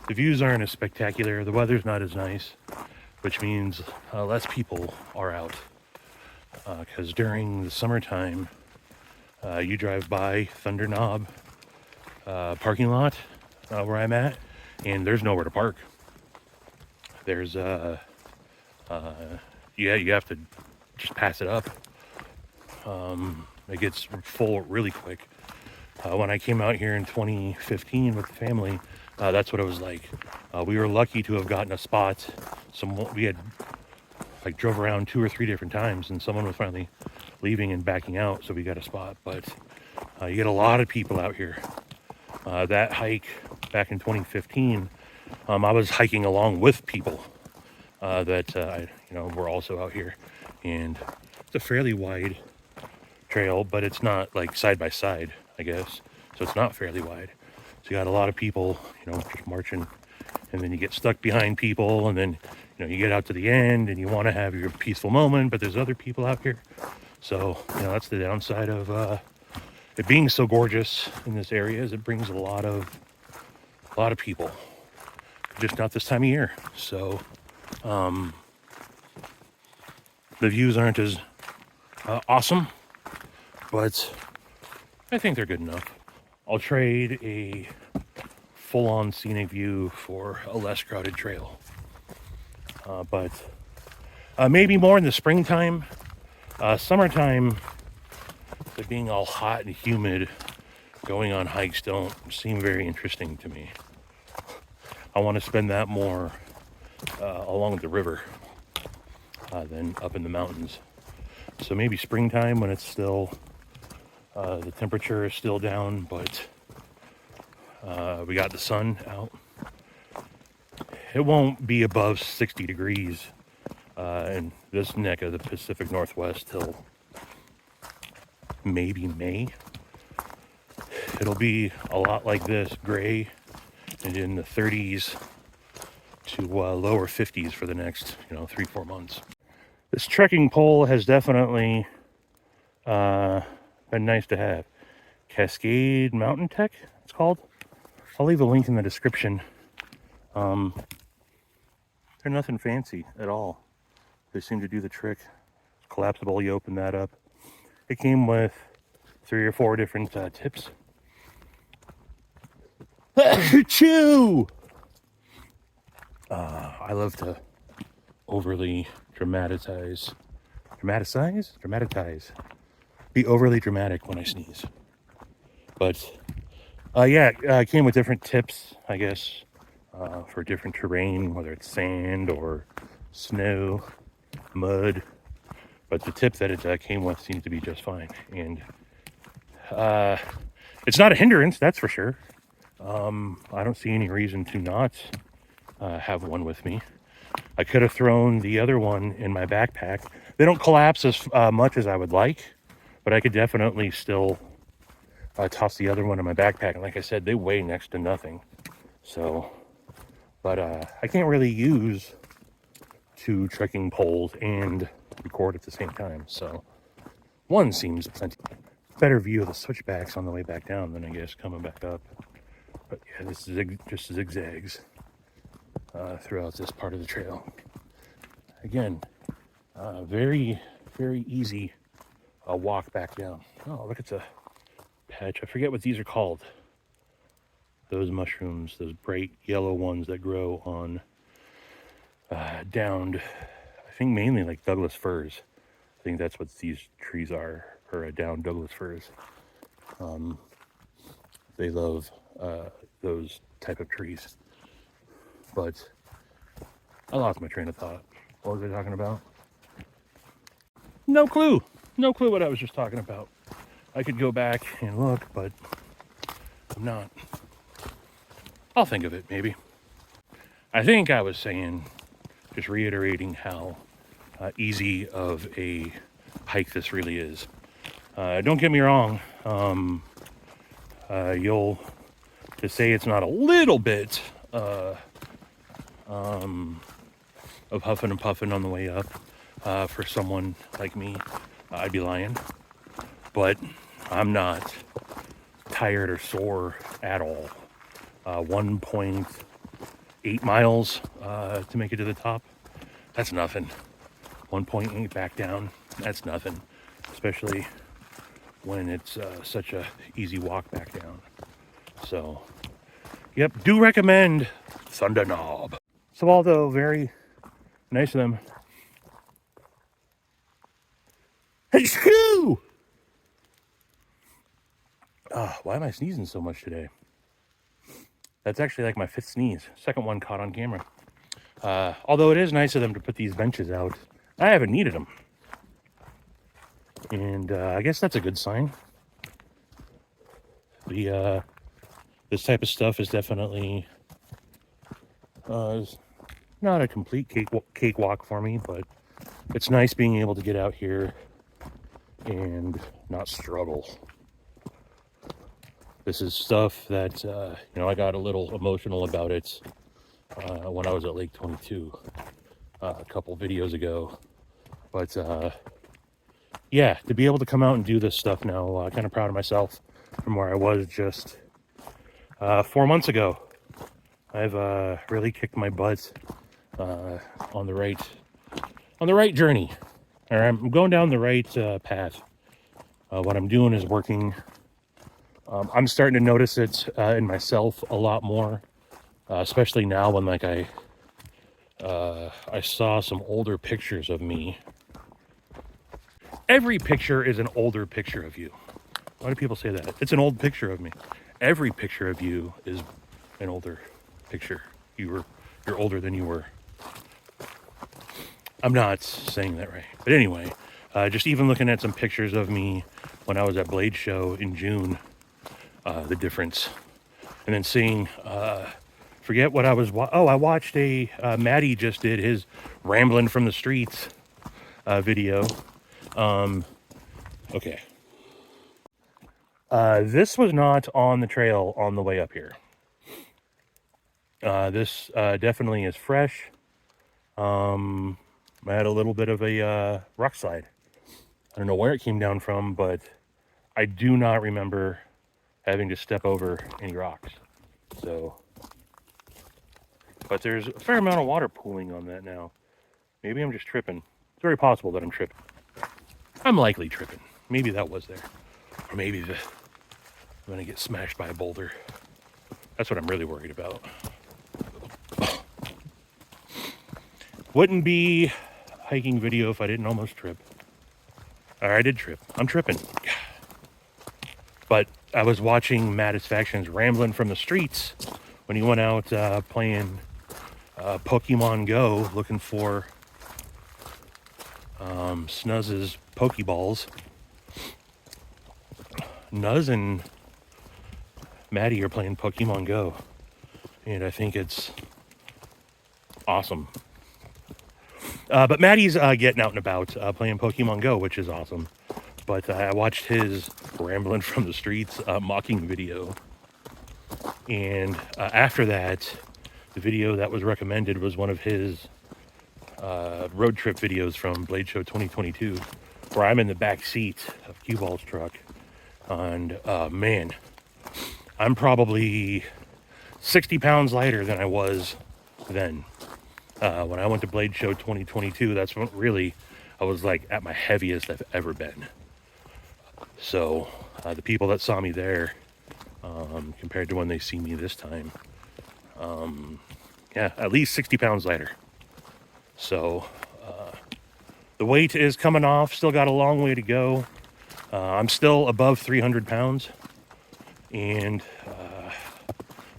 The views aren't as spectacular. The weather's not as nice, which means less people are out. Because during the summertime, you drive by Thunder Knob parking lot where I'm at, and there's nowhere to park. There's yeah, you have to just pass it up. It gets full really quick. When I came out here in 2015 with the family, that's what it was like. We were lucky to have gotten a spot. We had like drove around 2 or 3 different times, and someone was finally leaving and backing out, so we got a spot. But you get a lot of people out here. That hike back in 2015, I was hiking along with people that were also out here, and it's a fairly wide trail, but it's not like side by side, I guess, so it's not fairly wide. So you got a lot of people, just marching, and then you get stuck behind people, and then you get out to the end and you want to have your peaceful moment, but there's other people out here. So that's the downside of it being so gorgeous in this area, is it brings a lot of people, just not this time of year. So The views aren't as awesome, but I think they're good enough. I'll trade a full-on scenic view for a less crowded trail. But maybe more in the springtime. Summertime, it being all hot and humid, going on hikes don't seem very interesting to me. I want to spend that more along the river than up in the mountains. So maybe springtime when it's still, the temperature is still down, but we got the sun out. It won't be above 60 degrees in this neck of the Pacific Northwest till maybe May. It'll be a lot like this, gray and in the 30s to lower 50s for the next 3-4 months. This trekking pole has definitely been nice to have. Cascade Mountain Tech, it's called. I'll leave a link in the description. They're nothing fancy at all. They seem to do the trick. It's collapsible, you open that up. It came with 3 or 4 different tips. Chew! I love to overly dramatize. Be overly dramatic when I sneeze. But yeah, it came with different tips, I guess, for different terrain, whether it's sand or snow, mud. But the tip that it came with seems to be just fine. And it's not a hindrance, that's for sure. I don't see any reason to not have one with me. I could have thrown the other one in my backpack. They don't collapse as much as I would like, but I could definitely still toss the other one in my backpack. And like I said, they weigh next to nothing. So, but I can't really use 2 trekking poles and record at the same time. So one seems plenty. Better view of the switchbacks on the way back down than I guess coming back up. But yeah, this is just zigzags throughout this part of the trail. Again, very, very easy walk back down. Oh, look at the patch. I forget what these are called. Those mushrooms, those bright yellow ones that grow on downed, I think mainly like Douglas firs. I think that's what these trees are, or downed Douglas firs. They love those type of trees. But I lost my train of thought. What was I talking about? No clue. No clue what I was just talking about. I could go back and look, but I'm not. I'll think of it, maybe. I think I was saying, just reiterating how easy of a hike this really is. Don't get me wrong. You'll to say it's not a little bit of huffing and puffing on the way up for someone like me, I'd be lying. But I'm not tired or sore at all. 1.8 miles to make it to the top. That's nothing. 1.8 back down. That's nothing. Especially when it's such a easy walk back down. So, yep, do recommend Thunder Knob. So although very nice of them. Hey, shoo! Why am I sneezing so much today? That's actually like my 5th sneeze. 2nd one caught on camera. Although it is nice of them to put these benches out. I haven't needed them. And I guess that's a good sign. This type of stuff is definitely not a complete cakewalk for me, but it's nice being able to get out here and not struggle. This is stuff that, I got a little emotional about it when I was at Lake 22 a couple videos ago. But, yeah, to be able to come out and do this stuff now, kind of proud of myself from where I was just 4 months ago. I've really kicked my butt on the right journey. All right, I'm going down the right path. What I'm doing is working. I'm starting to notice it in myself a lot more, especially now when like I saw some older pictures of me. Every picture is an older picture of you. Why do people say that? It's an old picture of me. Every picture of you is an older picture. You're older than you were. I'm not saying that right. But anyway, just even looking at some pictures of me when I was at Blade Show in June, the difference. And then seeing, forget what I was, I watched Maddie just did his Ramblin' from the Streets video. Okay. This was not on the trail on the way up here. This definitely is fresh. I had a little bit of a rock slide. I don't know where it came down from, but I do not remember having to step over any rocks. So, but there's a fair amount of water pooling on that now. Maybe I'm just tripping. It's very possible that I'm tripping. I'm likely tripping. Maybe that was there. Or maybe I'm gonna get smashed by a boulder. That's what I'm really worried about. Wouldn't be a hiking video if I didn't almost trip. Or I did trip. I'm tripping. But I was watching Mattisfaction's Ramblin' from the Streets when he went out playing Pokemon Go, looking for Snuzz's Pokeballs. Nuz and Maddie are playing Pokemon Go, and I think it's awesome. But Maddie's getting out and about playing Pokemon Go, which is awesome. But I watched his Ramblin' from the Streets mocking video. And after that, the video that was recommended was one of his road trip videos from Blade Show 2022, where I'm in the back seat of Q-Ball's truck. And man, I'm probably 60 pounds lighter than I was then. When I went to Blade Show 2022, that's when really I was like at my heaviest I've ever been. So the people that saw me there, compared to when they see me this time, yeah, at least 60 pounds lighter. So the weight is coming off, still got a long way to go. I'm still above 300 pounds, and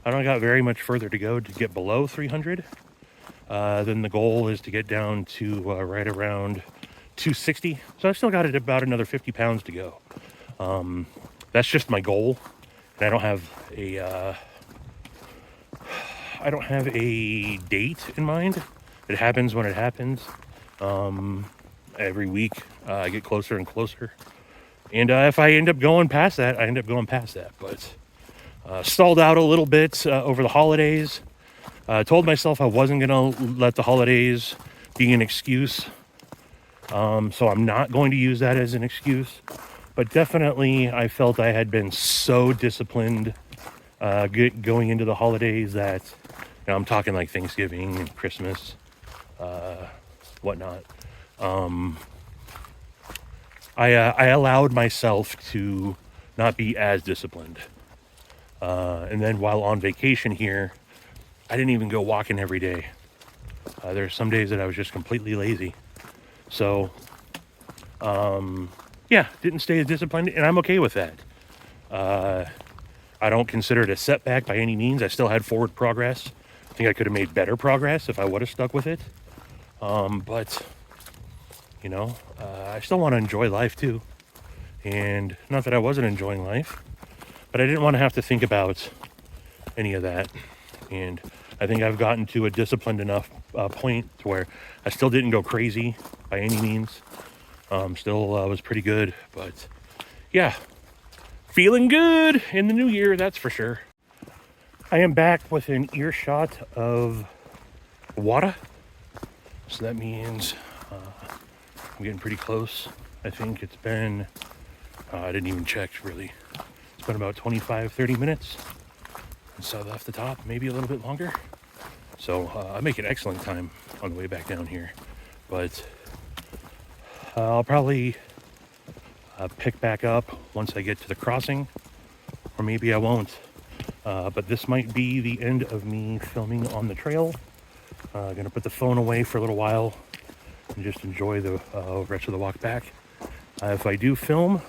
I don't got very much further to go to get below 300. Then the goal is to get down to right around 260. So I still got it about another 50 pounds to go. That's just my goal, and I don't have a date in mind. It happens when it happens. Every week I get closer and closer. And if I end up going past that, I end up going past that. But stalled out a little bit over the holidays. Told myself I wasn't going to let the holidays be an excuse. So I'm not going to use that as an excuse. But definitely I felt I had been so disciplined going into the holidays that, you know, I'm talking like Thanksgiving and Christmas, whatnot. I allowed myself to not be as disciplined. And then while on vacation here, I didn't even go walking every day. There's some days that I was just completely lazy. So, yeah, didn't stay as disciplined, and I'm okay with that. I don't consider it a setback by any means. I still had forward progress. I think I could have made better progress if I would have stuck with it. But, you know, I still want to enjoy life too. And not that I wasn't enjoying life, but I didn't want to have to think about any of that. And I think I've gotten to a disciplined enough point to where I still didn't go crazy by any means. Still was pretty good, but yeah, feeling good in the new year, that's for sure. I am back with an earshot of water. So that means I'm getting pretty close. I think it's been, I didn't even check really. It's been about 25, 30 minutes. So off the top, maybe a little bit longer. So I make an excellent time on the way back down here. But I'll probably pick back up once I get to the crossing, or maybe I won't. But this might be the end of me filming on the trail. Gonna put the phone away for a little while and just enjoy the rest of the walk back. If I do film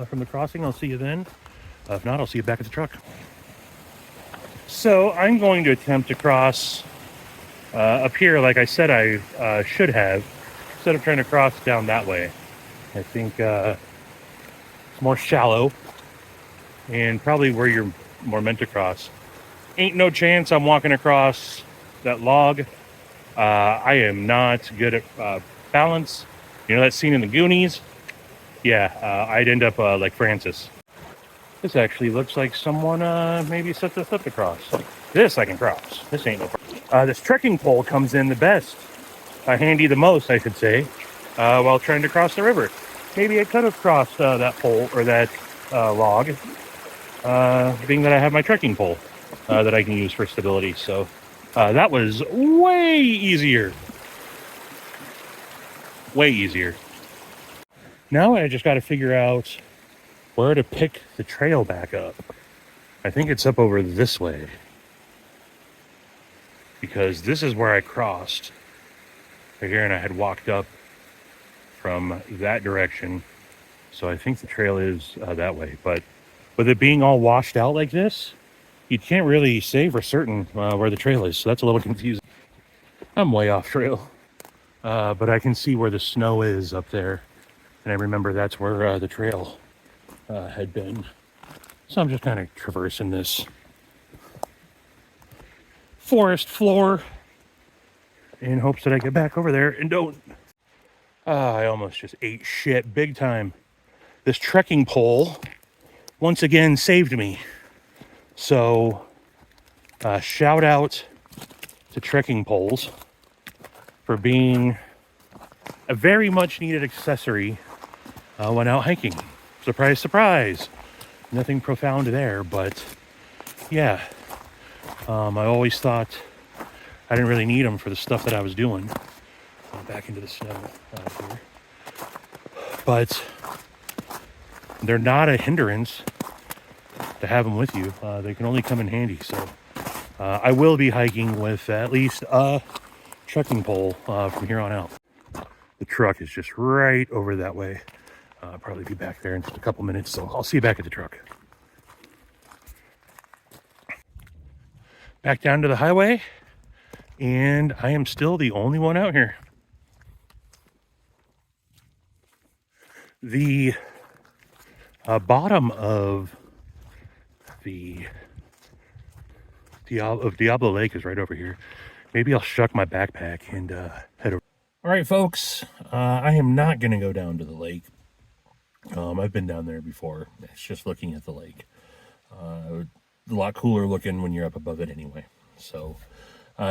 from the crossing, I'll see you then. If not, I'll see you back at the truck. So I'm going to attempt to cross up here like I said I should have, instead of trying to cross down that way. I think it's more shallow and probably where you're more meant to cross. Ain't no chance I'm walking across that log. I am not good at balance. You know that scene in the Goonies? Yeah, I'd end up like Francis. This actually looks like someone maybe set this up to cross. This I can cross. This ain't no problem. This trekking pole comes in the best. Handy the most, I should say, while trying to cross the river. Maybe I could have crossed that pole or that log, being that I have my trekking pole that I can use for stability. So that was way easier. Way easier. Now I just got to figure out where to pick the trail back up. I think it's up over this way, because this is where I crossed right here, and I had walked up from that direction. So I think the trail is that way. But with it being all washed out like this, you can't really say for certain where the trail is. So that's a little confusing. I'm way off trail, but I can see where the snow is up there, and I remember that's where the trail had been. So I'm just kind of traversing this forest floor in hopes that I get back over there and don't. I almost just ate shit big time. This trekking pole once again saved me. So shout out to trekking poles for being a very much needed accessory when out hiking. Surprise, surprise. Nothing profound there, but yeah. I always thought I didn't really need them for the stuff that I was doing. Back into the snow here. But they're not a hindrance to have them with you. They can only come in handy. So I will be hiking with at least a trekking pole from here on out. The truck is just right over that way. I'll probably be back there in just a couple minutes, so I'll see you back at the truck. Back down to the highway, and I am still the only one out here. The bottom of the Diablo Lake is right over here. Maybe I'll shuck my backpack and head over. All right, folks, I am not going to go down to the lake. I've been down there before. It's just looking at the lake. A lot cooler looking when you're up above it anyway. So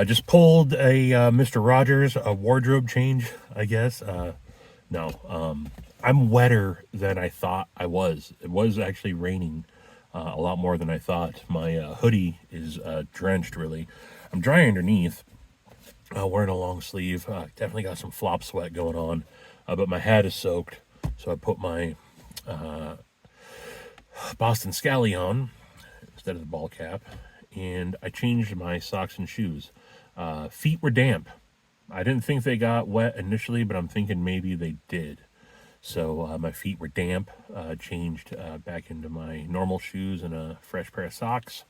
just pulled a Mr. Rogers, a wardrobe change, I guess. No, I'm wetter than I thought I was. It was actually raining a lot more than I thought. My hoodie is drenched, really. I'm dry underneath, wearing a long sleeve. Definitely got some flop sweat going on, but my hat is soaked. So I put my Boston Scally on instead of the ball cap, and I changed my socks and shoes. Feet were damp. I didn't think they got wet initially, but I'm thinking maybe they did. So my feet were damp. Changed back into my normal shoes and a fresh pair of socks.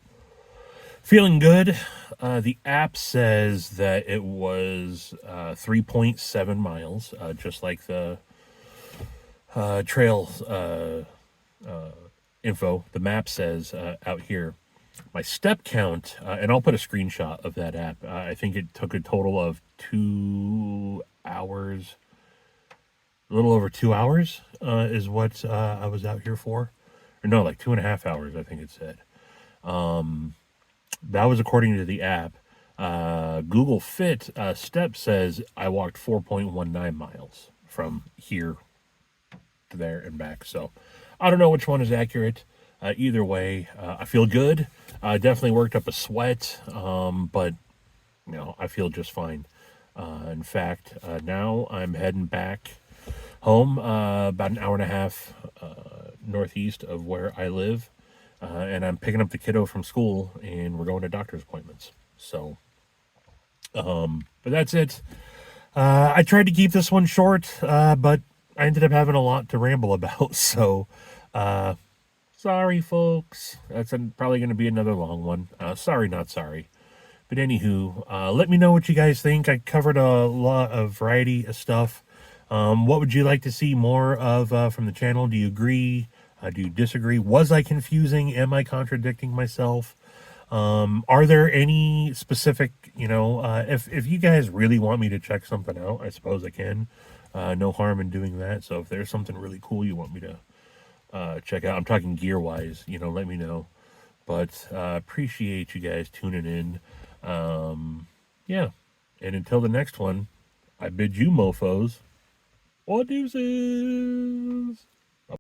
Feeling good. The app says that it was 3.7 miles, just like the trail info. The map says out here. My step count, and I'll put a screenshot of that app. I think it took a total of 2 hours, a little over 2 hours is what I was out here for. Or no, like 2.5 hours, I think it said. That was according to the app. Google Fit Step says I walked 4.19 miles from here to there and back. So I don't know which one is accurate. Either way, I feel good. Definitely worked up a sweat, but I feel just fine. In fact, now I'm heading back home, about an hour and a half northeast of where I live, and I'm picking up the kiddo from school, and we're going to doctor's appointments. So, but that's it. I tried to keep this one short, but I ended up having a lot to ramble about. So, sorry, folks. That's probably going to be another long one. Sorry, not sorry. But anywho, let me know what you guys think. I covered a lot of variety of stuff. What would you like to see more of from the channel? Do you agree? Do you disagree? Was I confusing? Am I contradicting myself? Are there any specific, if you guys really want me to check something out, I suppose I can. No harm in doing that. So if there's something really cool you want me to check out, I'm talking gear wise, let me know. But appreciate you guys tuning in. Yeah. And until the next one, I bid you mofos, deuces.